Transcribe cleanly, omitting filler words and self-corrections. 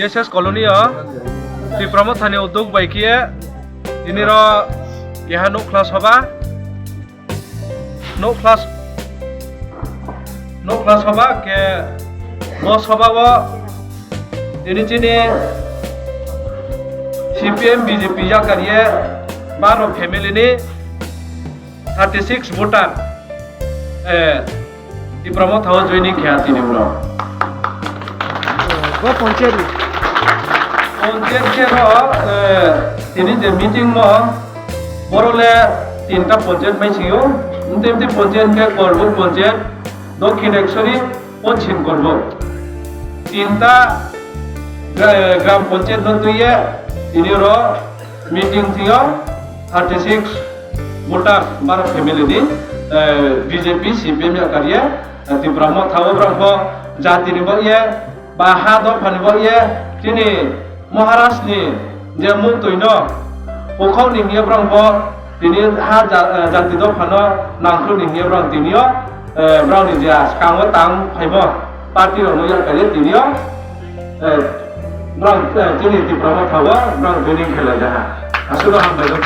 DSS colony Tipramo thani udog baikie iniro keha no class hoba ke boss hoba wo ini chini CPM BJP ya kariye baro family ni 36 voter Tipramo thao joining kya tini bro go panchayat के ini je meeting mo borole tinta panchayat mai chiyo unte panchayat ke korbo panchayat Dakshineswari পশ্চিম করব তিনটা গ্রাম পঞ্চায়েত দুইয়ে ইনির meeting थियो 36 voter বার family দি BJP CPM या करिए तिब्रह्म थाव ब्रह्म जातिनि बये बा हा द फानि बये तिनि महाराष्ट्रनि जे मुतुइनो पखाव निंगे ब्रह्म तिनि हा जाति द फानो नांखु निंगे ब्रह्म तिनियो ब्राउनी जे कांगो तां फाइबो पार्टी रनो या करिए तिनियो ब्राउन तिनि तिब्रह्म थाव ब्राउन बिनिं खेला जहा आसुदा हम बायदो